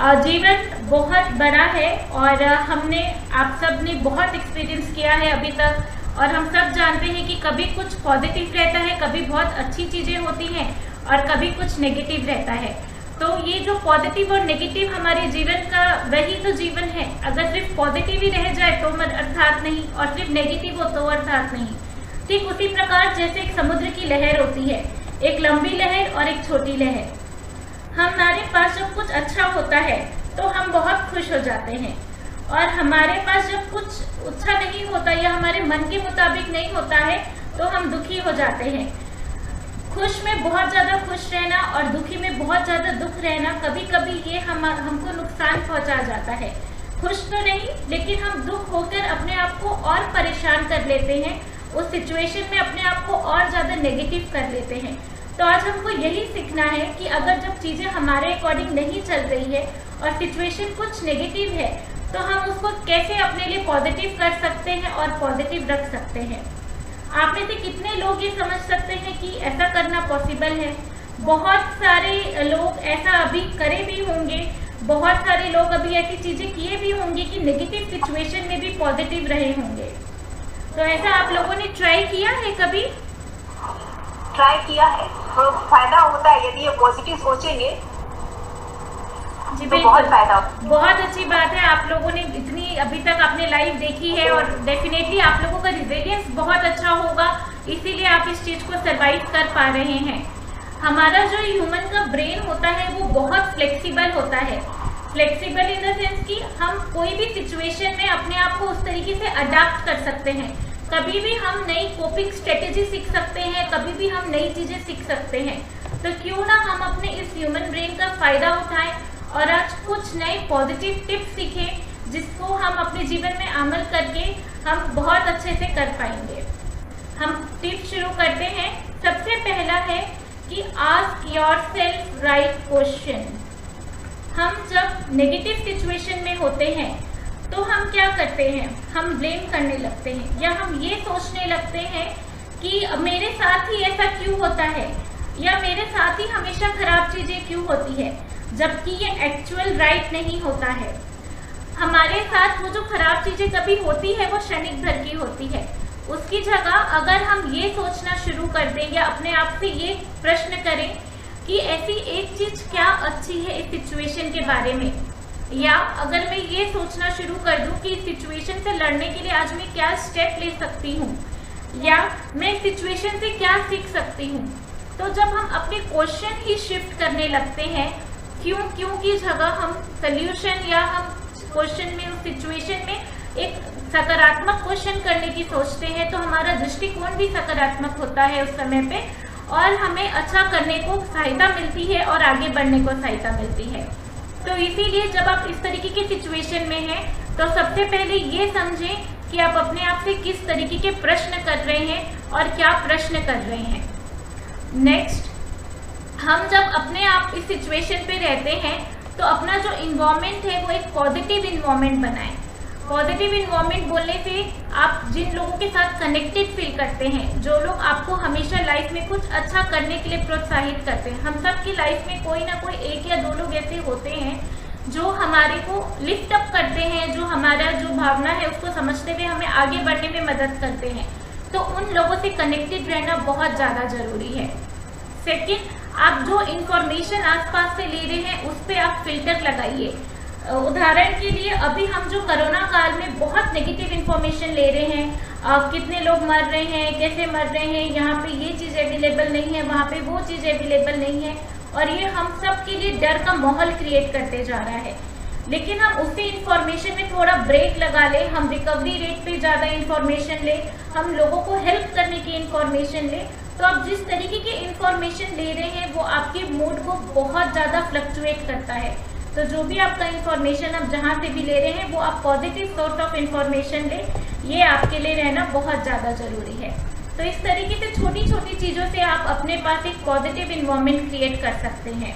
जीवन बहुत बड़ा है और हमने आप सब ने बहुत एक्सपीरियंस किया है अभी तक और हम सब जानते हैं कि कभी कुछ पॉजिटिव रहता है, कभी बहुत अच्छी चीज़ें होती हैं और कभी कुछ नेगेटिव रहता है। तो ये जो पॉजिटिव और नेगेटिव हमारे जीवन का वही तो जीवन है। अगर सिर्फ पॉजिटिव ही रह जाए तो अर्थात नहीं और सिर्फ नेगेटिव हो तो अर्थात नहीं। ठीक उसी प्रकार जैसे एक समुद्र की लहर होती है, एक लंबी लहर और एक छोटी लहर। हमारे पास जब कुछ अच्छा होता है तो हम बहुत खुश हो जाते हैं और हमारे पास जब कुछ अच्छा नहीं होता या हमारे मन के मुताबिक नहीं होता है तो हम दुखी हो जाते हैं। खुश में बहुत ज़्यादा खुश रहना और दुखी में बहुत ज़्यादा दुख रहना कभी कभी ये हमको नुकसान पहुंचा जाता है। खुश तो नहीं लेकिन हम दुख होकर अपने आप को और परेशान कर लेते हैं, उस सिचुएशन में अपने आप को और ज़्यादा नेगेटिव कर लेते हैं। तो आज हमको यही सीखना है कि अगर जब चीज़ें हमारे अकॉर्डिंग नहीं चल रही है और सिचुएशन कुछ नेगेटिव है तो हम उसको कैसे अपने लिए पॉजिटिव कर सकते हैं और पॉजिटिव रख सकते हैं। आप में से कितने लोग ये समझ सकते हैं कि ऐसा करना पॉसिबल है? बहुत सारे लोग ऐसा अभी करे भी होंगे, बहुत सारे लोग अभी ऐसी चीज़ें किए भी होंगे कि नेगेटिव सिचुएशन में भी पॉजिटिव रहे होंगे। तो ऐसा आप लोगों ने ट्राई किया है कभी? ट्राई किया है तो फायदा होता है यदि ये पॉजिटिव सोचेंगे। जी तो बहुत फायदा होता है। बहुत अच्छी बात है, आप लोगों ने इतनी अभी तक आपने लाइव देखी है और डेफिनेटली आप लोगों का रिजिलियंस बहुत अच्छा होगा, इसीलिए आप इस चीज़ को सर्वाइव कर पा रहे हैं। हमारा जो ह्यूमन का ब्रेन होता है वो बहुत फ्लेक्सिबल होता है। फ्लेक्सिबल इन द सेंस कि हम कोई भी सिचुएशन में अपने आप को उस तरीके से अडाप्ट कर सकते हैं। कभी भी हम नई कोपिंग स्ट्रेटेजी सीख सकते हैं, कभी भी हम नई चीज़ें सीख सकते हैं। तो क्यों ना हम अपने इस ह्यूमन ब्रेन का फ़ायदा उठाएं और आज कुछ नए पॉजिटिव टिप्स सीखें जिसको हम अपने जीवन में अमल करके हम बहुत अच्छे से कर पाएंगे। हम टिप्स शुरू करते हैं। सबसे पहला है कि आस्क योरसेल्फ राइट क्वेश्चन। हम जब नेगेटिव सिचुएशन में होते हैं तो हम क्या करते हैं? हम ब्लेम करने लगते हैं या हम ये सोचने लगते हैं कि मेरे साथ ही ऐसा क्यों होता है या मेरे साथ ही हमेशा खराब चीज़ें क्यों होती है, जबकि ये एक्चुअल राइट नहीं होता है। हमारे साथ वो जो खराब चीज़ें कभी होती है वो क्षणिक भर की होती है। उसकी जगह अगर हम ये सोचना शुरू कर दें या अपने आप से ये प्रश्न करें कि ऐसी एक चीज़ क्या अच्छी है इस सिचुएशन के बारे में, या अगर मैं ये सोचना शुरू कर दूं कि इस सिचुएशन से लड़ने के लिए आज मैं क्या स्टेप ले सकती हूँ या मैं इस सिचुएशन से क्या सीख सकती हूँ, तो जब हम अपने क्वेश्चन ही शिफ्ट करने लगते हैं क्यों की जगह हम सल्यूशन या हम क्वेश्चन में उस सिचुएशन में एक सकारात्मक क्वेश्चन करने की सोचते हैं तो हमारा दृष्टिकोण भी सकारात्मक होता है उस समय पे और हमें अच्छा करने को सहायता मिलती है और आगे बढ़ने को सहायता मिलती है। तो इसीलिए जब आप इस तरीके की सिचुएशन में हैं तो सबसे पहले ये समझें कि आप अपने आप से किस तरीके के प्रश्न कर रहे हैं और क्या प्रश्न कर रहे हैं। नेक्स्ट, हम जब अपने आप इस सिचुएशन पे रहते हैं तो अपना जो इन्वायरमेंट है वो एक पॉजिटिव इन्वायरमेंट बनाएं। पॉजिटिव इन्वायरमेंट बोलने से आप जिन लोगों के साथ कनेक्टेड फील करते हैं, जो लोग आपको हमेशा लाइफ में कुछ अच्छा करने के लिए प्रोत्साहित करते हैं। हम सब की लाइफ में कोई ना कोई एक या दो लोग ऐसे होते हैं जो हमारे को लिफ्ट अप करते हैं, जो हमारा जो भावना है उसको समझते हुए हमें आगे बढ़ने में मदद करते हैं। तो उन लोगों से कनेक्टेड रहना बहुत ज़्यादा ज़रूरी है। सेकेंड, आप जो इंफॉर्मेशन आसपास से ले रहे हैं उस पर आप फिल्टर लगाइए। उदाहरण के लिए अभी हम जो कोरोना काल में बहुत नेगेटिव इन्फॉर्मेशन ले रहे हैं, कितने लोग मर रहे हैं, कैसे मर रहे हैं, यहाँ पे ये चीज़ अवेलेबल नहीं है, वहाँ पे वो चीज़ अवेलेबल नहीं है, और ये हम सब के लिए डर का माहौल क्रिएट करते जा रहा है। लेकिन हम उसी इन्फॉर्मेशन में थोड़ा ब्रेक लगा लें, हम रिकवरी रेट पे ज़्यादा इन्फॉर्मेशन लें, हम लोगों को हेल्प करने की इन्फॉर्मेशन लें, तो आप जिस तरीके की इन्फॉर्मेशन ले रहे हैं वो आपके मूड को बहुत ज़्यादा फ्लक्चुएट करता है। तो जो भी आपका इन्फॉर्मेशन आप जहाँ से भी ले रहे हैं वो आप पॉजिटिव सोर्स ऑफ इन्फॉर्मेशन लें, ये आपके लिए रहना बहुत ज़्यादा ज़रूरी है। तो इस तरीके से छोटी छोटी चीज़ों से आप अपने पास एक पॉजिटिव इन्वायरमेंट क्रिएट कर सकते हैं।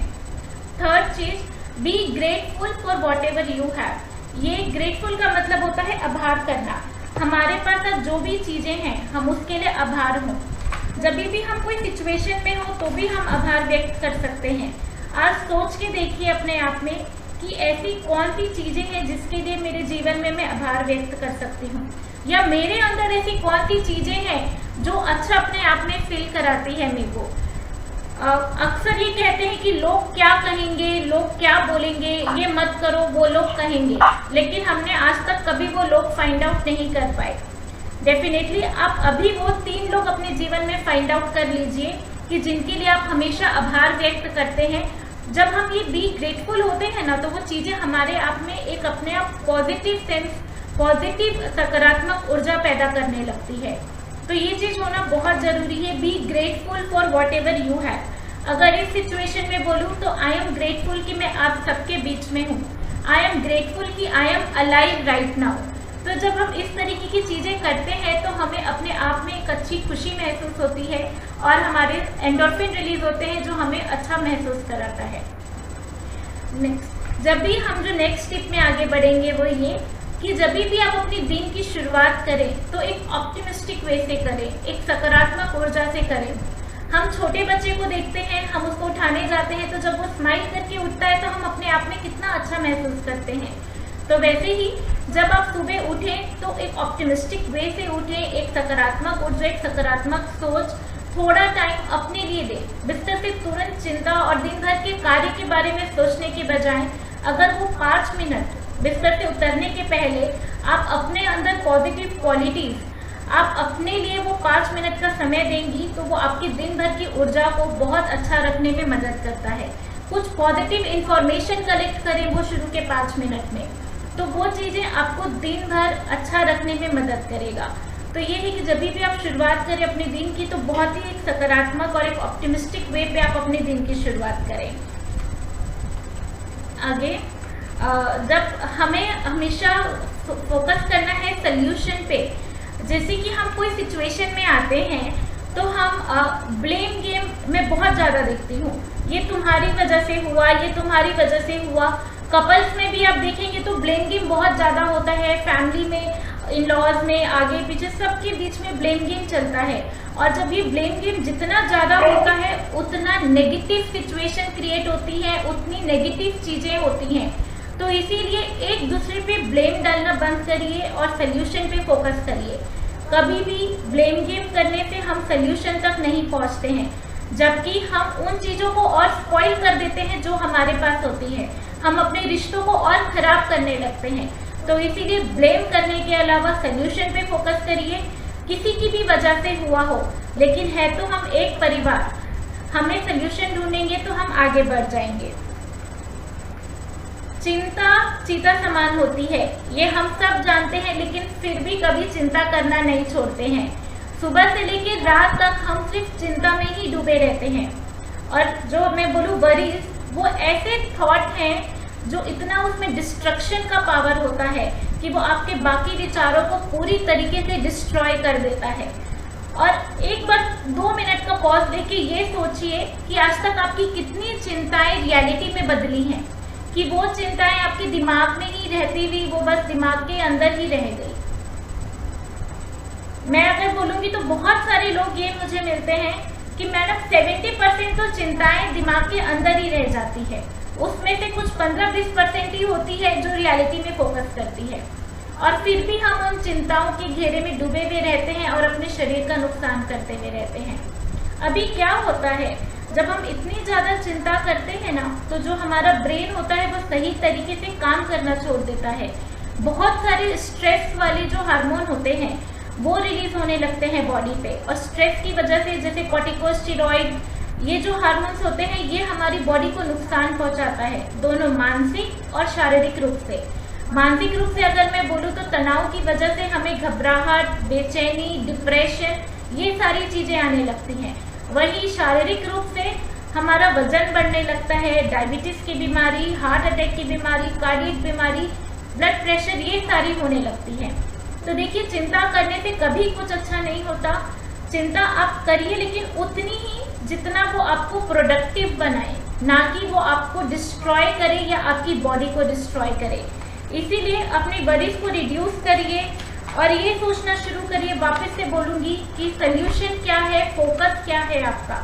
Third cheese, be grateful for what ever you have. ये ग्रेटफुल का मतलब होता है आभार करना। हमारे पास अब जो भी चीज़ें हैं हम उसके लिए आभार हों। जब भी हम कोई सिचुएशन में हो तो भी हम आभार व्यक्त कर सकते हैं। आज सोच के देखिए अपने आप में कि ऐसी कौन सी चीज़ें हैं जिसके लिए मेरे जीवन में मैं आभार व्यक्त कर सकती हूँ, या मेरे अंदर ऐसी कौन सी चीज़ें हैं जो अच्छा अपने आप में फील कराती है मेरे को। अक्सर ये कहते हैं कि लोग क्या कहेंगे, लोग क्या बोलेंगे, ये मत करो वो लोग कहेंगे, लेकिन हमने आज तक कभी वो लोग फाइंड आउट नहीं कर पाए। डेफिनेटली आप अभी वो 3 लोग अपने जीवन में फाइंड आउट कर लीजिए कि जिनके लिए आप हमेशा आभार व्यक्त करते हैं। जब हम ये बी ग्रेटफुल होते हैं ना, तो वो चीज़ें हमारे आप में एक अपने आप पॉजिटिव सेंस, पॉजिटिव सकारात्मक ऊर्जा पैदा करने लगती है। तो ये चीज़ होना बहुत ज़रूरी है। Be grateful for what ever you have. अगर इस सिचुएशन में बोलूँ तो आई एम ग्रेटफुल कि मैं आप सबके बीच में हूँ। आई एम ग्रेटफुल कि I am alive right now. तो जब हम इस तरीके की चीज़ें करते हैं तो हमें अपने आप में एक अच्छी खुशी महसूस होती है और हमारे एंडोर्फिन रिलीज होते हैं जो हमें अच्छा महसूस कराता है। नेक्स्ट, जब भी हम जो नेक्स्ट स्टेप में आगे बढ़ेंगे वो ये कि जब भी आप अपनी दिन की शुरुआत करें तो एक ऑप्टिमिस्टिक वे से करें, एक सकारात्मक ऊर्जा से करें। हम छोटे बच्चे को देखते हैं, हम उसको उठाने जाते हैं तो जब वो स्माइल करके उठता है तो हम अपने आप में कितना अच्छा महसूस करते हैं। तो वैसे ही जब आप सुबह उठें तो एक ऑप्टिमिस्टिक वे से उठें, एक सकारात्मक ऊर्जा, एक सकारात्मक सोच, थोड़ा टाइम अपने लिए दें। बिस्तर से तुरंत चिंता और दिन भर के कार्य के बारे में सोचने के बजाय अगर वो 5 मिनट बिस्तर से उतरने के पहले आप अपने अंदर पॉजिटिव क्वालिटीज, आप अपने लिए वो 5 मिनट का समय देंगी तो वो आपकी दिन भर की ऊर्जा को बहुत अच्छा रखने में मदद करता है। कुछ पॉजिटिव इंफॉर्मेशन कलेक्ट करें वो शुरू के 5 मिनट में, तो वो चीज़ें आपको दिन भर अच्छा रखने में मदद करेगा। तो ये है कि जब भी आप शुरुआत करें अपने दिन की तो बहुत ही एक सकारात्मक और एक ऑप्टिमिस्टिक वे पे आप अपने दिन की शुरुआत करें। आगे जब हमें हमेशा फोकस करना है सल्यूशन पे। जैसे कि हम कोई सिचुएशन में आते हैं तो हम ब्लेम गेम में बहुत ज़्यादा देखती हूँ, ये तुम्हारी वजह से हुआ, ये तुम्हारी वजह से हुआ। कपल्स में भी आप देखेंगे तो ब्लेम गेम बहुत ज़्यादा होता है, फैमिली में, इन लॉज में, आगे पीछे सबके बीच में ब्लेम गेम चलता है। और जब ये ब्लेम गेम जितना ज़्यादा होता है उतना नेगेटिव सिचुएशन क्रिएट होती है, उतनी नेगेटिव चीज़ें होती हैं। तो इसीलिए एक दूसरे पे ब्लेम डालना बंद करिए और सल्यूशन पे फोकस करिए। कभी भी ब्लेम गेम करने से हम सल्यूशन तक नहीं पहुंचते हैं, जबकि हम उन चीज़ों को और स्पॉइल कर देते हैं जो हमारे पास होती है। हम अपने रिश्तों को और खराब करने लगते हैं। तो इसीलिए ब्लेम करने के अलावा सल्यूशन पे फोकस करिए। किसी की भी वजह से हुआ हो, लेकिन है तो हम एक परिवार, हमें सल्यूशन ढूंढेंगे तो हम आगे बढ़ जाएंगे। चिंता चीता समान होती है, ये हम सब जानते हैं, लेकिन फिर भी कभी चिंता करना नहीं छोड़ते हैं। सुबह से लेकर रात तक हम सिर्फ चिंता में ही डूबे रहते हैं। और जो मैं बोलूँ वरीज, वो ऐसे थॉट हैं जो इतना उसमें डिस्ट्रक्शन का पावर होता है कि वो आपके बाकी विचारों को पूरी तरीके से डिस्ट्रॉय कर देता है। और एक बार 2 मिनट का पॉज लेके ये सोचिए कि आज तक आपकी कितनी चिंताएं रियलिटी में बदली हैं, कि वो चिंताएं आपके दिमाग में ही रहती हुई वो बस दिमाग के अंदर ही रह गई। मैं अगर बोलूँगी तो बहुत सारे लोग ये मुझे मिलते हैं कि मैडम 70% तो चिंताएं दिमाग के अंदर ही रह जाती है, उसमें से कुछ 15-20% ही होती है जो रियलिटी में फोकस करती है। और फिर भी हम उन चिंताओं के घेरे में डूबे हुए रहते हैं और अपने शरीर का नुकसान करते हुए रहते हैं। अभी क्या होता है, जब हम इतनी ज़्यादा चिंता करते हैं ना, तो जो हमारा ब्रेन होता है वो सही तरीके से काम करना छोड़ देता है। बहुत सारे स्ट्रेस वाले जो हार्मोन होते हैं वो रिलीज होने लगते हैं बॉडी पे, और स्ट्रेस की वजह से जैसे कॉर्टिकोस्टेरॉइड, ये जो हार्मोन्स होते हैं ये हमारी बॉडी को नुकसान पहुंचाता है, दोनों मानसिक और शारीरिक रूप से। मानसिक रूप से अगर मैं बोलूँ तो तनाव की वजह से हमें घबराहट, बेचैनी, डिप्रेशन, ये सारी चीज़ें आने लगती हैं। वहीं शारीरिक रूप से हमारा वजन बढ़ने लगता है, डायबिटीज़ की बीमारी, हार्ट अटैक की बीमारी, कार्डियक बीमारी, ब्लड प्रेशर, ये सारी होने लगती है। तो देखिए, चिंता करने से कभी कुछ अच्छा नहीं होता। चिंता आप करिए, लेकिन उतनी ही जितना वो आपको प्रोडक्टिव बनाए, ना कि वो आपको डिस्ट्रॉय करे या आपकी बॉडी को डिस्ट्रॉय करे। इसीलिए अपने वरीज को रिड्यूस करिए और ये सोचना शुरू करिए, वापस से बोलूँगी कि सल्यूशन क्या है, फोकस क्या है आपका।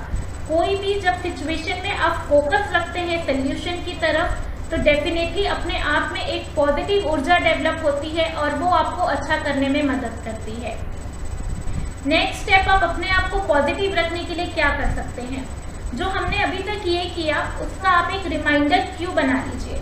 कोई भी जब सिचुएशन में आप फोकस रखते हैं सल्यूशन की तरफ, तो डेफिनेटली अपने आप में एक पॉजिटिव ऊर्जा डेवलप होती है और वो आपको अच्छा करने में मदद करती है। नेक्स्ट स्टेप, आप अपने आप को पॉजिटिव रखने के लिए क्या कर सकते हैं। जो हमने अभी तक ये किया उसका आप एक रिमाइंडर क्यू बना लीजिए।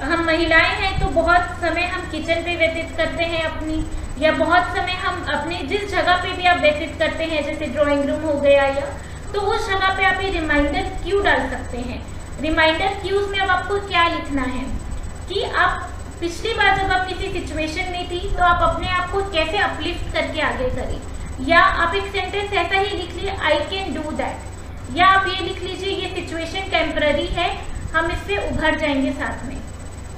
हम महिलाएं हैं तो बहुत समय हम किचन पे व्यतीत करते हैं अपनी, या बहुत समय हम अपने जिस जगह पे भी आप व्यतीत करते हैं जैसे ड्राइंग रूम हो गया, या तो उस जगह पे आप ये रिमाइंडर क्यू डाल सकते हैं। रिमाइंडर क्यूज में अब आपको क्या लिखना है कि आप पिछली बार जब आप किसी सिचुएशन में थी तो आप अपने आप को कैसे अपलिफ्ट करके आगे करें, या आप एक सेंटेंस ऐसा ही लिख लीजिए आई कैन डू दैट, या आप ये लिख लीजिए ये सिचुएशन टेम्पररी है, हम इससे उभर जाएंगे साथ में।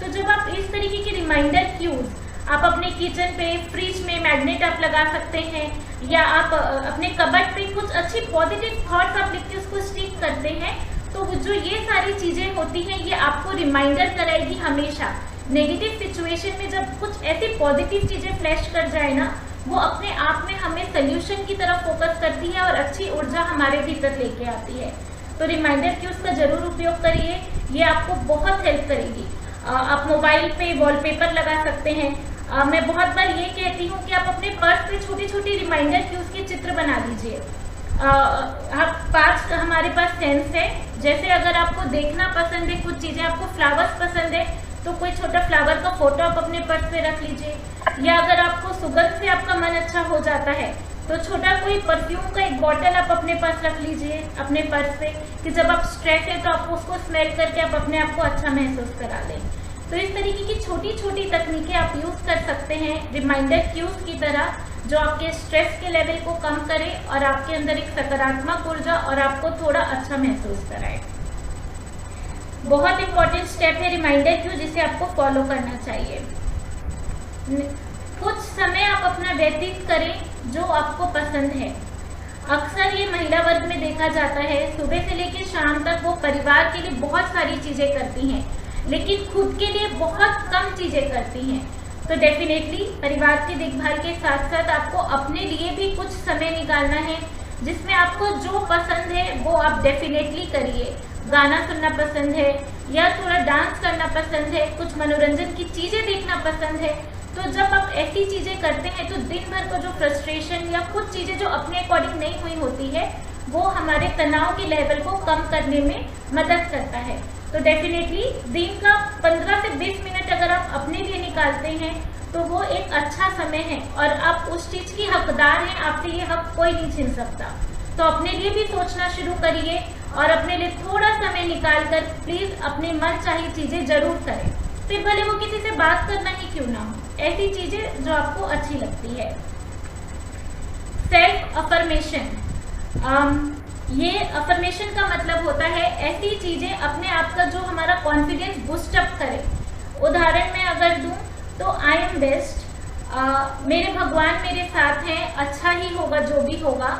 तो जब आप इस तरीके की रिमाइंडर क्यूज आप अपने किचन पे, फ्रिज में मैग्नेट आप लगा सकते हैं, या आप अपने कबर्ड पे कुछ अच्छी पॉजिटिव थॉट्स आप लिख के उसको स्टिक करते हैं, तो जो ये सारी चीजें होती हैं ये आपको रिमाइंडर कराएगी हमेशा। नेगेटिव सिचुएशन में जब कुछ ऐसी पॉजिटिव चीजें फ्लैश कर जाए ना, वो अपने आप में हमें सोल्यूशन की तरफ फोकस करती है और अच्छी ऊर्जा हमारे भीतर लेके आती है। तो रिमाइंडर क्यूज का जरूर उपयोग करिए, ये आपको बहुत हेल्प करेगी। आप मोबाइल पे वॉलपेपर लगा सकते हैं। मैं बहुत बार ये कहती हूँ कि आप अपने पर्स पे छोटी छोटी रिमाइंडर क्यूज के चित्र बना लीजिए। आप 5 हमारे पास सेंस है, जैसे अगर आपको देखना पसंद है, कुछ चीजें आपको फ्लावर्स पसंद है तो कोई छोटा फ्लावर का फोटो आप अपने पर्स पे रख लीजिए, या अगर आपको सुगंध से आपका मन अच्छा हो जाता है तो छोटा कोई परफ्यूम का एक बॉटल आप अपने पास रख लीजिए अपने पर्स पे, कि जब आप स्ट्रेस है तो आप उसको स्मेल करके आप अपने आप को अच्छा महसूस करा लें। तो इस तरीके की छोटी छोटी तकनीकें आप यूज कर सकते हैं रिमाइंडर क्यूज की तरह, जो आपके स्ट्रेस के लेवल को कम करे और आपके अंदर एक सकारात्मक ऊर्जा और आपको थोड़ा अच्छा महसूस कराए। बहुत इंपॉर्टेंट स्टेप है रिमाइंडर क्यू, जिसे आपको फॉलो करना चाहिए। कुछ समय आप अपना व्यतीत करें जो आपको पसंद है। अक्सर ये महिला वर्ग में देखा जाता है, सुबह से लेकर शाम तक वो परिवार के लिए बहुत सारी चीजें करती हैं, लेकिन खुद के लिए बहुत कम चीजें करती हैं। तो डेफिनेटली परिवार की देखभाल के साथ साथ आपको अपने लिए भी कुछ समय निकालना है, जिसमें आपको जो पसंद है वो आप डेफिनेटली करिए। गाना सुनना पसंद है, या थोड़ा डांस करना पसंद है, कुछ मनोरंजन की चीजें देखना पसंद है, तो जब आप ऐसी चीजें करते हैं तो दिन भर का जो फ्रस्ट्रेशन या कुछ चीजें जो अपने अकॉर्डिंग नहीं हुई होती है वो हमारे तनाव के लेवल को कम करने में मदद करता है। तो डेफिनेटली दिन का 15 से 20 मिनट अगर आप अपने लिए निकालते हैं तो वो एक अच्छा समय है और आप उस चीज की हकदार हैं, आपसे ये हक कोई नहीं छीन सकता। तो अपने लिए भी सोचना शुरू करिए और अपने लिए थोड़ा समय निकाल कर प्लीज अपनी मनचाही चीजें जरूर करें, फिर भले वो किसी से बात करना ही क्यों ना हो, ऐसी चीजें जो आपको अच्छी लगती है। सेल्फ अफर्मेशन, ये अफर्मेशन का मतलब होता है ऐसी चीजें अपने आप का जो हमारा कॉन्फिडेंस बूस्ट अप करे। उदाहरण में अगर दूं तो आई एम बेस्ट, मेरे भगवान मेरे साथ हैं, अच्छा ही होगा जो भी होगा।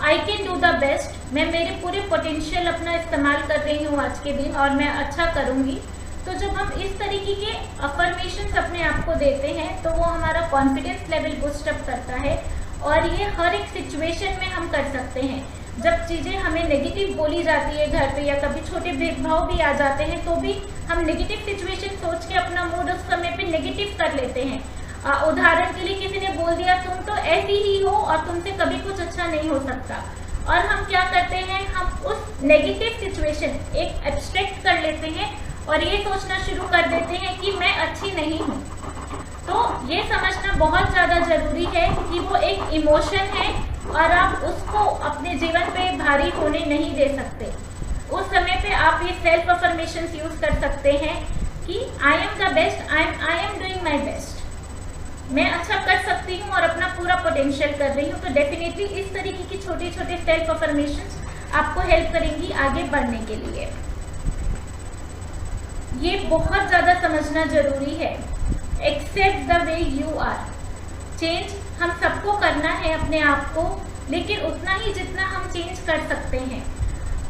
I can do the best, मैं मेरे पूरे पोटेंशियल अपना इस्तेमाल कर रही हूँ आज के दिन और मैं अच्छा करूँगी। तो जब हम इस तरीके के अफर्मेशंस अपने आप को देते हैं तो वो हमारा कॉन्फिडेंस लेवल बूस्ट अप करता है और ये हर एक सिचुएशन में हम कर सकते हैं। जब चीज़ें हमें नेगेटिव बोली जाती है घर पे या कभी छोटे भेदभाव भी आ जाते हैं तो भी हम नेगेटिव सिचुएशन सोच के अपना मूड उस समय पे नेगेटिव कर लेते हैं। उदाहरण के लिए किसी ने बोल दिया तुम तो ऐसी ही हो और तुमसे कभी कुछ अच्छा नहीं हो सकता, और हम क्या करते हैं, हम उस नेगेटिव सिचुएशन एक एब्स्ट्रैक्ट कर लेते हैं और ये सोचना शुरू कर देते हैं कि मैं अच्छी नहीं हूँ। तो ये समझना बहुत ज़्यादा ज़रूरी है कि वो एक इमोशन है और आप उसको अपने जीवन पे भारी होने नहीं दे सकते। उस समय पे आप ये सेल्फ अफर्मेशंस यूज कर सकते हैं कि I am the best, I am doing my best, मैं अच्छा कर सकती हूँ और अपना पूरा पोटेंशियल कर रही हूँ। तो डेफिनेटली इस तरीके की छोटे छोटे सेल्फ अफर्मेशंस आपको हेल्प करेंगी आगे बढ़ने के लिए। ये बहुत ज़्यादा समझना जरूरी है। Accept the way you are, change हम सबको करना है अपने आप को, लेकिन उतना ही जितना हम चेंज कर सकते हैं।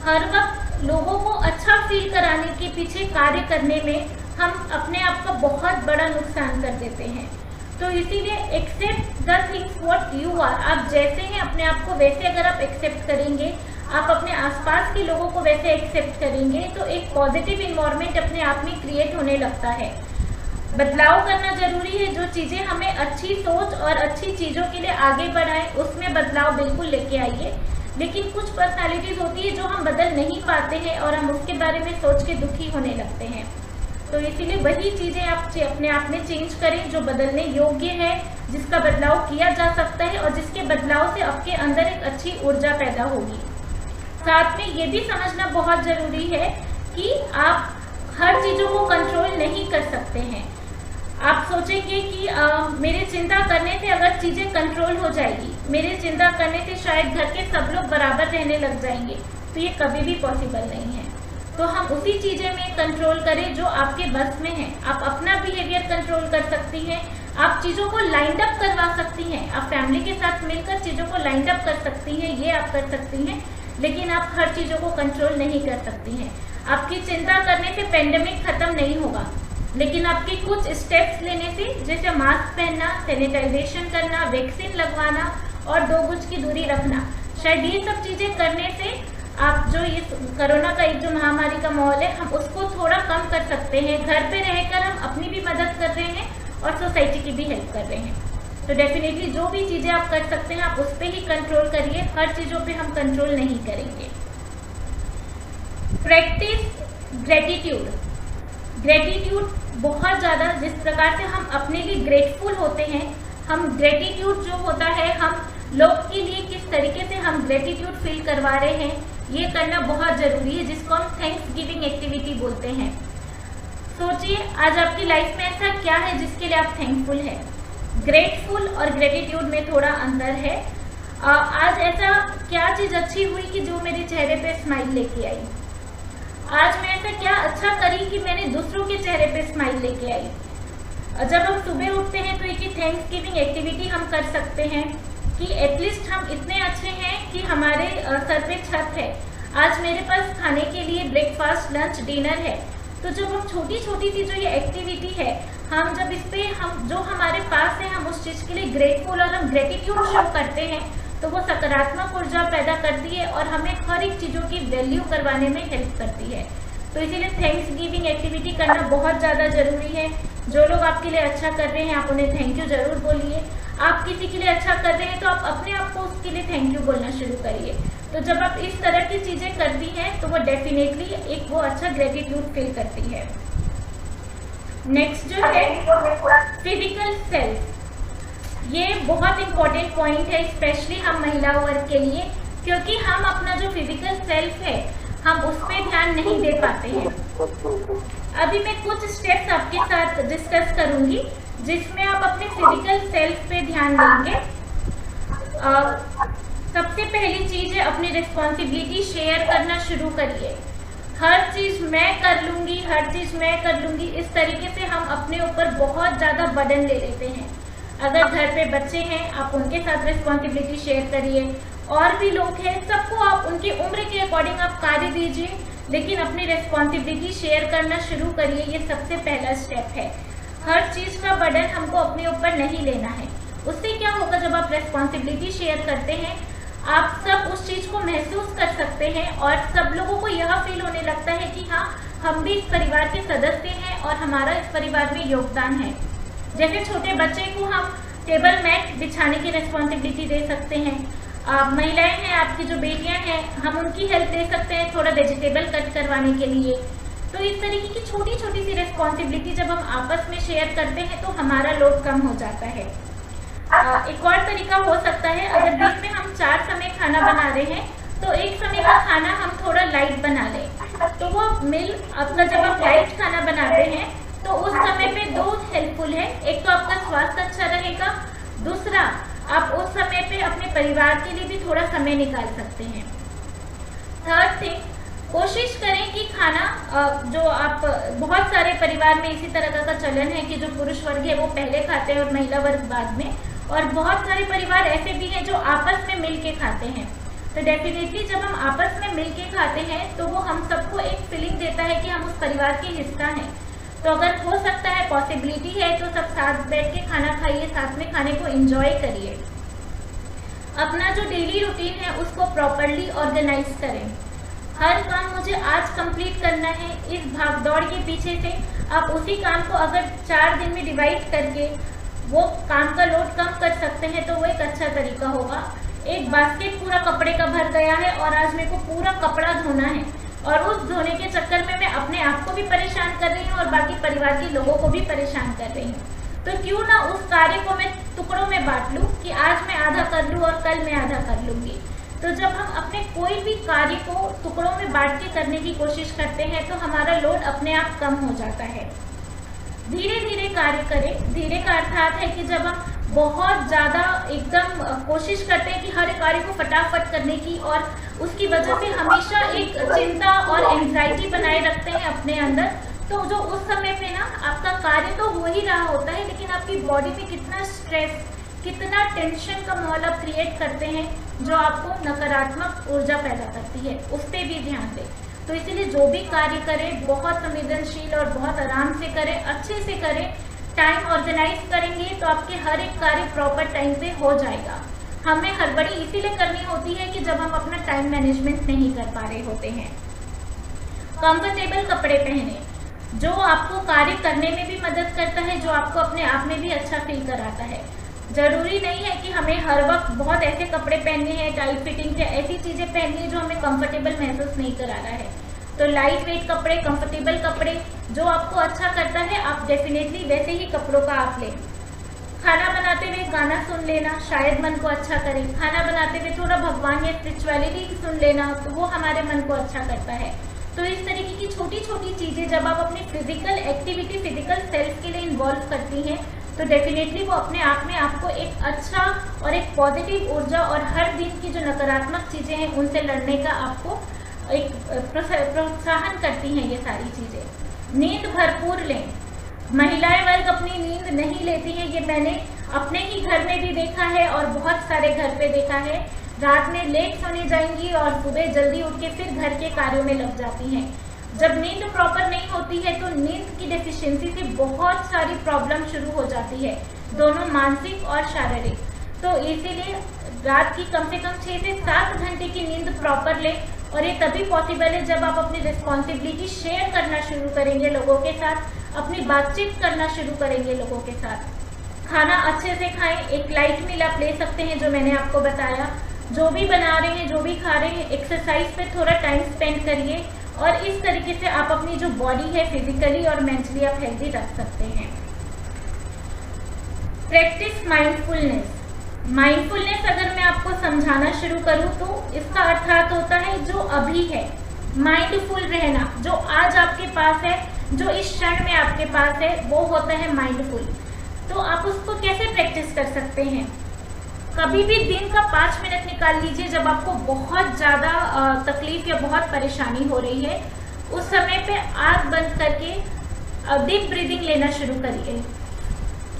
हर वक्त लोगों को अच्छा फील कराने के पीछे कार्य करने में हम अपने आप का बहुत बड़ा नुकसान कर देते हैं। तो इसीलिए accept the things what you are, आप जैसे हैं अपने आप को वैसे अगर आप एक्सेप्ट करेंगे, आप अपने आसपास के लोगों को वैसे एक्सेप्ट करेंगे तो एक पॉजिटिव इन्वायरमेंट अपने आप में क्रिएट होने लगता है। बदलाव करना जरूरी है, जो चीज़ें हमें अच्छी सोच और अच्छी चीज़ों के लिए आगे बढ़ाएं उसमें बदलाव बिल्कुल लेके आइए। लेकिन कुछ पर्सनालिटीज़ होती है जो हम बदल नहीं पाते हैं और हम उसके बारे में सोच के दुखी होने लगते हैं। तो इसीलिए वही चीज़ें आप अपने आप में चेंज करें जो बदलने योग्य है, जिसका बदलाव किया जा सकता है और जिसके बदलाव से आपके अंदर एक अच्छी ऊर्जा पैदा होगी। साथ में ये भी समझना बहुत ज़रूरी है कि आप हर चीज़ों को कंट्रोल नहीं कर सकते हैं। आप सोचेंगे कि मेरे चिंता करने से अगर चीज़ें कंट्रोल हो जाएगी, मेरे चिंता करने से शायद घर के सब लोग बराबर रहने लग जाएंगे, तो ये कभी भी पॉसिबल नहीं है। तो हम उसी चीज़ें में कंट्रोल करें जो आपके बस में है। आप अपना बिहेवियर कंट्रोल कर सकती हैं, आप चीज़ों को लाइंड अप करवा सकती हैं, आप फैमिली के साथ मिलकर चीज़ों को लाइंड अप कर सकती हैं, ये आप कर सकती हैं। लेकिन आप हर चीज़ों को कंट्रोल नहीं कर सकती हैं। आपकी चिंता करने से पेंडेमिक खत्म नहीं होगा, लेकिन आपके कुछ स्टेप्स लेने से, जैसे मास्क पहनना, सैनिटाइजेशन करना, वैक्सीन लगवाना और 2 गज की दूरी रखना, शायद ये सब चीज़ें करने से आप जो ये कोरोना का एक जो महामारी का माहौल है, हम उसको थोड़ा कम कर सकते हैं। घर पे रहकर हम अपनी भी मदद कर रहे हैं और सोसाइटी की भी हेल्प कर रहे हैं। तो डेफिनेटली जो भी चीज़ें आप कर सकते हैं आप उस पर ही कंट्रोल करिए, हर चीज़ों पे हम कंट्रोल नहीं करेंगे। Practice gratitude. ग्रेटिट्यूड बहुत ज़्यादा, जिस प्रकार से हम अपने लिए ग्रेटफुल होते हैं, हम ग्रेटिट्यूड जो होता है, हम लोग के लिए किस तरीके से हम ग्रेटिट्यूड फील करवा रहे हैं, ये करना बहुत ज़रूरी है, जिसको हम थैंक्स गिविंग एक्टिविटी बोलते हैं। सोचिए आज आपकी लाइफ में ऐसा क्या है जिसके लिए आप थैंकफुल हैं। ग्रेटफुल और ग्रेटिट्यूड में थोड़ा अंतर है। आज ऐसा क्या चीज़ अच्छी हुई कि जो मेरे चेहरे पे स्माइल लेके आई। आज मैं ऐसा क्या अच्छा करी कि मैंने दूसरों के चेहरे पे स्माइल लेके आई। जब हम सुबह उठते हैं तो एक थैंक्स गिविंग एक्टिविटी हम कर सकते हैं कि एटलीस्ट हम इतने अच्छे हैं कि हमारे सर पे छत है, आज मेरे पास खाने के लिए ब्रेकफास्ट, लंच, डिनर है। तो जब हम छोटी छोटी सी जो ये एक्टिविटी है, हम जब इस पे हम जो हमारे पास है हम उस चीज़ के लिए ग्रेटफुल और हम ग्रेटिट्यूड शो करते हैं, तो वो सकारात्मक ऊर्जा पैदा करती है और हमें हर एक चीज़ों की वैल्यू करवाने में हेल्प करती है। तो इसीलिए थैंक्स गिविंग एक्टिविटी करना बहुत ज़्यादा ज़रूरी है। जो लोग आपके लिए अच्छा कर रहे हैं आप उन्हें थैंक यू ज़रूर बोलिए। आप किसी के लिए अच्छा कर रहे हैं तो आप अपने आप को उसके लिए थैंक यू बोलना शुरू करिए। तो जब आप इस तरह की चीज़ें करती हैं तो वो डेफिनेटली एक वो अच्छा ग्रेटिट्यूड फील करती है। नेक्स्ट जो है फिजिकल सेल्फ, ये बहुत इंपॉर्टेंट पॉइंट है स्पेशली हम महिला वर्ग के लिए, क्योंकि हम अपना जो फिजिकल सेल्फ है हम उस पर ध्यान नहीं दे पाते हैं। अभी मैं कुछ स्टेप्स आपके साथ डिस्कस करूंगी जिसमें आप अपने फिजिकल सेल्फ पे ध्यान देंगे। सबसे पहली चीज़ है अपनी रिस्पॉन्सिबिलिटी शेयर करना शुरू करिए। हर चीज़ मैं कर लूँगी, हर चीज़ मैं कर लूँगी, इस तरीके से हम अपने ऊपर बहुत ज़्यादा बर्डन ले लेते हैं। अगर घर पे बच्चे हैं आप उनके साथ रिस्पॉन्सिबिलिटी शेयर करिए, और भी लोग हैं सबको आप उनकी उम्र के अकॉर्डिंग आप कार्य दीजिए, लेकिन अपनी रिस्पॉन्सिबिलिटी शेयर करना शुरू करिए। ये सबसे पहला स्टेप है। हर चीज़ का बर्डन हमको अपने ऊपर नहीं लेना है। उससे क्या होगा, जब आप रिस्पॉन्सिबिलिटी शेयर करते हैं आप सब उस चीज़ को महसूस कर सकते हैं और सब लोगों को यह फील होने लगता है कि हाँ हम भी इस परिवार के सदस्य हैं और हमारा इस परिवार में योगदान है। जैसे छोटे बच्चे को हम टेबल मैट बिछाने की रिस्पॉन्सिबिलिटी दे सकते हैं, महिलाएं हैं आपकी जो बेटियां हैं हम उनकी हेल्प दे सकते हैं थोड़ा वेजिटेबल कट करवाने के लिए। तो इस तरीके की छोटी छोटी सी रिस्पॉन्सिबिलिटी जब हम आपस में शेयर करते हैं तो हमारा लोड कम हो जाता है। एक और तरीका हो सकता है, अगर दिन में हम 4 समय खाना बना रहे हैं तो एक समय का खाना हम थोड़ा लाइट बना लें। तो वो मिल अपना जब आप लाइट खाना बनाते हैं तो उस समय पे 2 हेल्पफुल है, एक तो आपका स्वास्थ्य अच्छा रहेगा, दूसरा आप उस समय पे अपने परिवार के लिए भी थोड़ा समय निकाल सकते हैं। थर्ड थिंग, कोशिश करें कि खाना जो आप बहुत सारे परिवार में इसी तरह का चलन है कि जो पुरुष वर्ग है वो पहले खाते हैं और महिला वर्ग बाद में, और बहुत सारे परिवार ऐसे भी हैं जो आपस में मिल के खाते हैं। तो डेफिनेटली जब हम आपस में मिल के खाते हैं तो वो हम सबको एक फीलिंग देता है कि हम उस परिवार के हिस्सा हैं। तो अगर हो सकता है, पॉसिबिलिटी है, तो सब साथ बैठ के खाना खाइए, साथ में खाने को एंजॉय करिए। अपना जो डेली रूटीन है उसको प्रॉपरली ऑर्गेनाइज करें। हर काम मुझे आज कंप्लीट करना है, इस भागदौड़ के पीछे से आप उसी काम को अगर 4 दिन में डिवाइड करके वो काम का लोड कम कर सकते हैं तो वो एक अच्छा तरीका होगा। एक बास्केट पूरा कपड़े का भर गया है और आज मेरे को पूरा कपड़ा धोना है और उस धोने के चक्कर में मैं अपने आप को भी परेशान कर रही हूँ और बाकी परिवार के लोगों को भी परेशान कर रही हूँ। तो क्यों ना उस कार्य को मैं टुकड़ों में बांट लूँ कि आज मैं आधा कर लूँ और कल मैं आधा कर लूँगी। तो जब हम अपने कोई भी कार्य को टुकड़ों में बांट के करने की कोशिश करते हैं तो हमारा लोड अपने आप कम हो जाता है। धीरे धीरे कार्य करें। धीरे का अर्थात है कि जब हम बहुत ज़्यादा एकदम कोशिश करते हैं कि हर कार्य को फटाफट करने की और उसकी वजह से हमेशा एक चिंता और एंजाइटी बनाए रखते हैं अपने अंदर, तो जो उस समय पे ना आपका कार्य तो हो ही रहा होता है लेकिन आपकी बॉडी में कितना स्ट्रेस, कितना टेंशन का माहौल आप क्रिएट करते हैं जो आपको नकारात्मक ऊर्जा पैदा करती है, उस पर भी ध्यान दें। तो इसीलिए जो भी कार्य करें बहुत संवेदनशील और बहुत आराम से करें, अच्छे से करें। टाइम ऑर्गेनाइज करेंगे तो आपके हर एक कार्य प्रॉपर टाइम पे हो जाएगा। हमें हड़बड़ी इसीलिए करनी होती है कि जब हम अपना टाइम मैनेजमेंट नहीं कर पा रहे होते हैं। कंफर्टेबल कपड़े पहने जो आपको कार्य करने में भी मदद करता है, जो आपको अपने आप में भी अच्छा फील कराता है। जरूरी नहीं है कि हमें हर वक्त बहुत ऐसे कपड़े पहनने हैं, टाइट फिटिंग या ऐसी चीजें पहननी है जो हमें कंफर्टेबल महसूस नहीं करा रहा है। तो लाइट वेट कपड़े, कंफर्टेबल कपड़े जो आपको अच्छा करता है आप डेफिनेटली वैसे ही कपड़ों का आप लें। खाना बनाते हुए गाना सुन लेना शायद मन को अच्छा करे। खाना बनाते हुए थोड़ा भगवान या स्पिरिचुअलिटी सुन लेना तो वो हमारे मन को अच्छा करता है। तो इस तरीके की छोटी छोटी चीजें जब आप अपनी फिजिकल एक्टिविटी, फिजिकल सेल्फ के लिए इन्वॉल्व करती हैं तो डेफिनेटली वो अपने आप में आपको एक अच्छा और एक पॉजिटिव ऊर्जा और हर दिन की जो नकारात्मक चीजें हैं उनसे लड़ने का आपको एक प्रोत्साहन करती हैं ये सारी चीजें। नींद भरपूर लें। महिलाएं वर्ग अपनी नींद नहीं लेती हैं, ये मैंने अपने ही घर में भी देखा है और बहुत सारे घर पे देखा है। रात में लेट सोने जाएंगी और सुबह जल्दी उठ के फिर घर के कार्यों में लग जाती हैं। जब नींद प्रॉपर नहीं होती है तो नींद की डेफिशिएंसी से बहुत सारी प्रॉब्लम शुरू हो जाती है, दोनों मानसिक और शारीरिक। तो इसीलिए रात की कम से कम 6 से 7 घंटे की नींद प्रॉपर लें और ये तभी पॉसिबल है जब आप अपनी रिस्पॉन्सिबिलिटी शेयर करना शुरू करेंगे लोगों के साथ, अपनी बातचीत करना शुरू करेंगे लोगों के साथ। खाना अच्छे से खाएं। एक लाइट मील आप ले सकते हैं जो मैंने आपको बताया। जो भी बना रहे हैं, जो भी खा रहे हैं, एक्सरसाइज पे थोड़ा टाइम स्पेंड करिए और इस तरीके से आप अपनी जो बॉडी है फिजिकली और मेंटली आप हेल्दी रख सकते हैं। Practice mindfulness. माइंडफुलनेस अगर मैं आपको समझाना शुरू करूं तो इसका अर्थात होता है जो अभी है, माइंडफुल रहना, जो आज आपके पास है, जो इस क्षण में आपके पास है, वो होता है माइंडफुल। तो आप उसको कैसे प्रैक्टिस कर सकते हैं? कभी भी दिन का 5 मिनट निकाल लीजिए जब आपको बहुत ज़्यादा तकलीफ या बहुत परेशानी हो रही है, उस समय पे आँख बंद करके डीप ब्रीदिंग लेना शुरू करिए।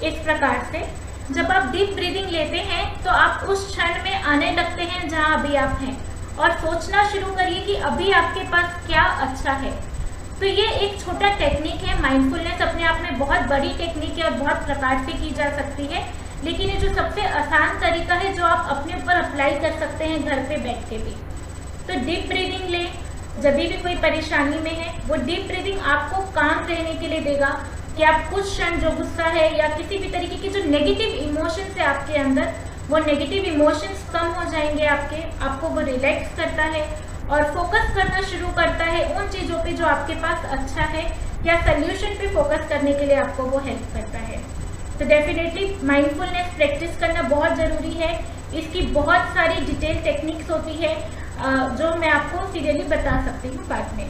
इस प्रकार से जब आप डीप ब्रीदिंग लेते हैं तो आप उस क्षण में आने लगते हैं जहाँ अभी आप हैं और सोचना शुरू करिए कि अभी आपके पास क्या अच्छा है। तो ये एक छोटा टेक्निक है। माइंडफुलनेस अपने आप में बहुत बड़ी टेक्निक है और बहुत प्रकार से की जा सकती है, लेकिन ये जो सबसे आसान तरीका है जो आप अपने ऊपर अप्लाई कर सकते हैं घर पे बैठ के भी। तो डीप ब्रीदिंग लें जब भी कोई परेशानी में है। वो डीप ब्रीदिंग आपको काम रहने के लिए देगा कि आप कुछ क्षण जो गुस्सा है या किसी भी तरीके की जो नेगेटिव इमोशंस है आपके अंदर, वो नेगेटिव इमोशंस कम हो जाएंगे आपको वो रिलैक्स करता है और फोकस करना शुरू करता है उन चीज़ों पे जो आपके पास अच्छा है या सोल्यूशन पे फोकस करने के लिए आपको वो हेल्प करता है। तो डेफिनेटली माइंडफुलनेस प्रैक्टिस करना बहुत ज़रूरी है। इसकी बहुत सारी डिटेल टेक्निक्स होती है जो मैं आपको सीरियली बता सकती हूँ बाद में।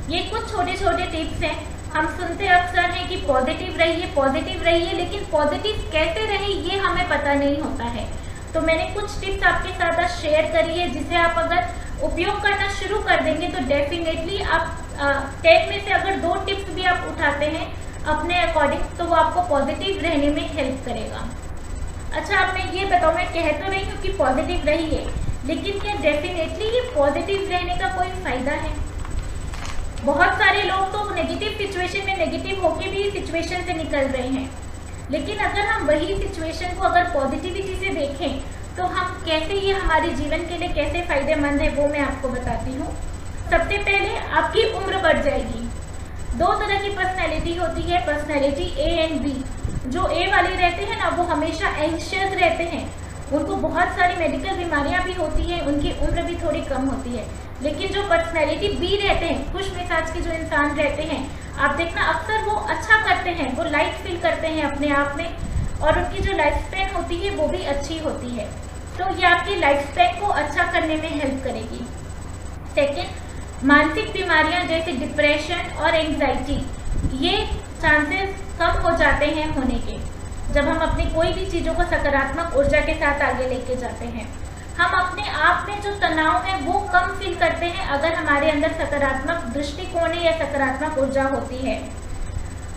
ये कुछ छोटे छोटे टिप्स हैं। हम सुनते अक्सर हैं कि पॉजिटिव रहिए, लेकिन पॉजिटिव कैसे रहे ये हमें पता नहीं होता है। तो मैंने कुछ टिप्स आपके साथ शेयर करी है जिसे आप अगर उपयोग करना शुरू कर देंगे तो डेफिनेटली आप 10 में से अगर 2 टिप्स भी आप उठाते हैं अपने अकॉर्डिंग तो वो आपको पॉजिटिव रहने में हेल्प करेगा। अच्छा, अब मैं ये बताऊँ, मैं कह तो रही हूँ कि पॉजिटिव रहिए, लेकिन क्या डेफिनेटली ये पॉजिटिव रहने का कोई फ़ायदा है? बहुत सारे लोग तो नेगेटिव सिचुएशन में नेगेटिव होके भी सिचुएशन से निकल रहे हैं, लेकिन अगर हम वही सिचुएशन को अगर पॉजिटिविटी से देखें तो हम कैसे ये हमारे जीवन के लिए कैसे फायदेमंद है वो मैं आपको बताती हूँ। सबसे पहले आपकी उम्र बढ़ जाएगी। दो तरह की पर्सनैलिटी होती है, पर्सनैलिटी ए एंड बी। जो ए वाले रहते हैं ना, वो हमेशा एंशियस रहते हैं, उनको बहुत सारी मेडिकल बीमारियां भी होती हैं, उनकी उम्र भी थोड़ी कम होती है। लेकिन जो पर्सनैलिटी बी रहते हैं, खुश मिजाज के जो इंसान रहते हैं, आप देखना अक्सर वो अच्छा करते हैं, वो लाइट फील करते हैं अपने आप में, और उनकी जो लाइफ स्पैन होती है वो भी अच्छी होती है। तो ये आपकी लाइफ स्पैन को अच्छा करने में हेल्प करेगी। सेकेंड, मानसिक बीमारियां जैसे डिप्रेशन और एंग्जाइटी, ये चांसेस कम हो जाते हैं होने के जब हम अपनी कोई भी चीज़ों को सकारात्मक ऊर्जा के साथ आगे लेके जाते हैं। हम अपने आप में जो तनाव है वो कम फील करते हैं अगर हमारे अंदर सकारात्मक दृष्टिकोण या सकारात्मक ऊर्जा होती है।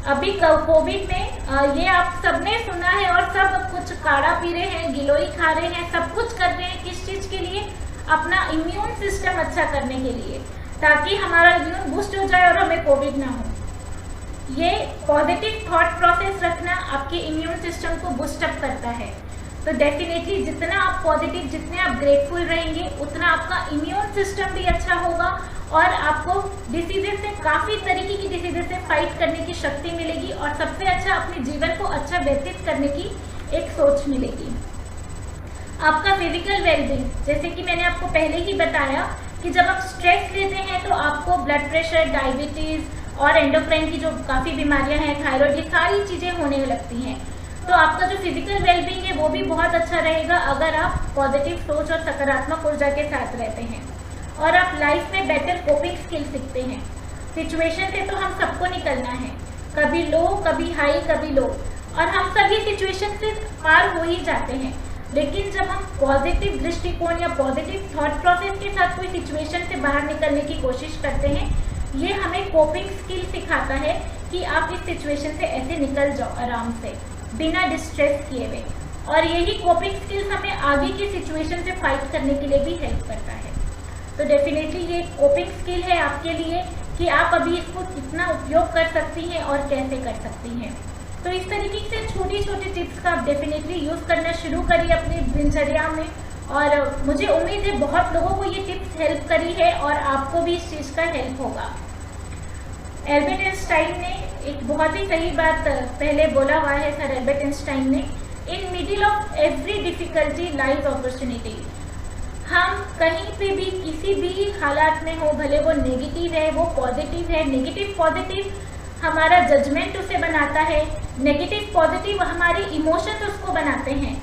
अभी कोविड में ये आप सबने सुना है और सब कुछ काढ़ा पी रहे हैं, गिलोई खा रहे हैं, सब कुछ कर रहे हैं। किस चीज़ के लिए? अपना इम्यून सिस्टम अच्छा करने के लिए, ताकि हमारा इम्यून बूस्ट हो जाए और हमें कोविड ना हो। ये पॉजिटिव थॉट प्रोसेस रखना आपके इम्यून सिस्टम को बूस्टअप करता है। तो डेफिनेटली जितना आप पॉजिटिव, जितने आप ग्रेटफुल रहेंगे, उतना आपका इम्यून सिस्टम भी अच्छा होगा और आपको डिसीजेस से, काफ़ी तरीके की डिसीजेस से फाइट करने की शक्ति मिलेगी और सबसे अच्छा अपने जीवन को अच्छा व्यतीत करने की एक सोच मिलेगी। आपका फिजिकल वेलबींग, जैसे कि मैंने आपको पहले ही बताया कि जब आप स्ट्रेस लेते हैं तो आपको ब्लड प्रेशर, डायबिटीज़ और एंडोक्राइन की जो काफ़ी बीमारियां हैं, थायराइड, ये सारी चीज़ें होने लगती हैं। तो आपका जो फिजिकल वेलबींग है वो भी बहुत अच्छा रहेगा अगर आप पॉजिटिव सोच और सकारात्मक ऊर्जा के साथ रहते हैं। और आप लाइफ में बेटर कोपिंग स्किल सीखते हैं। सिचुएशन से तो हम सबको निकलना है, कभी लो, कभी हाई, कभी लो, और हम सभी सिचुएशन से पार हो ही जाते हैं। लेकिन जब हम पॉजिटिव दृष्टिकोण या पॉजिटिव थॉट प्रोसेस के साथ कोई सिचुएशन से बाहर निकलने की कोशिश करते हैं, ये हमें कोपिंग स्किल सिखाता है कि आप इस सिचुएशन से ऐसे निकल जाओ आराम से, बिना डिस्ट्रेस किए हुए। और यही कोपिंग स्किल्स हमें आगे की सिचुएशन से फाइट करने के लिए भी हेल्प करता है। तो डेफिनेटली ये कोपिंग स्किल है आपके लिए कि आप अभी इसको कितना उपयोग कर सकती हैं और कैसे कर सकती हैं। तो इस तरीके से छोटी छोटी टिप्स का आप डेफिनेटली यूज़ करना शुरू करिए अपनी दिनचर्या में, और मुझे उम्मीद है बहुत लोगों को ये टिप्स हेल्प करी है और आपको भी इस चीज़ का हेल्प होगा। एल्बर्ट आइंस्टाइन ने एक बहुत ही सही बात पहले बोला हुआ है, सर एल्बर्ट आइंस्टाइन ने, in middle of every difficulty lies opportunity. हम कहीं पे भी किसी भी हालात में हो, भले वो नेगेटिव है वो पॉजिटिव है, नेगेटिव पॉजिटिव हमारा जजमेंट उसे बनाता है, नेगेटिव पॉजिटिव हमारे इमोशंस उसको बनाते हैं।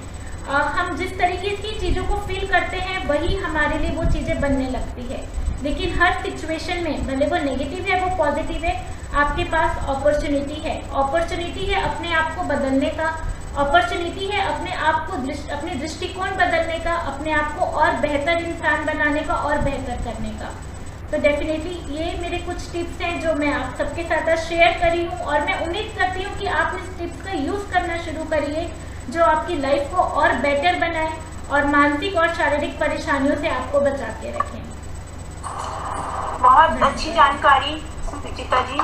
हम जिस तरीके की चीज़ों को फील करते हैं वही हमारे लिए वो चीज़ें बनने लगती है। लेकिन हर सिचुएशन में, भले वो नेगेटिव है वो पॉजिटिव है, आपके पास अपॉर्चुनिटी है। अपॉर्चुनिटी है अपने आप को बदलने का, अपॉर्चुनिटी है अपने आप को अपने दृष्टिकोण बदलने का, अपने आप को और बेहतर इंसान बनाने का और बेहतर करने का। तो डेफिनेटली ये मेरे कुछ टिप्स हैं जो मैं आप सबके साथ शेयर करी हूँ, और मैं उम्मीद करती हूँ कि आप इस टिप्स का यूज़ करना शुरू करिए जो आपकी लाइफ को और बेटर बनाए और मानसिक और शारीरिक परेशानियों से आपको बचा के रखें। बहुत अच्छी जानकारी सुचिता जी।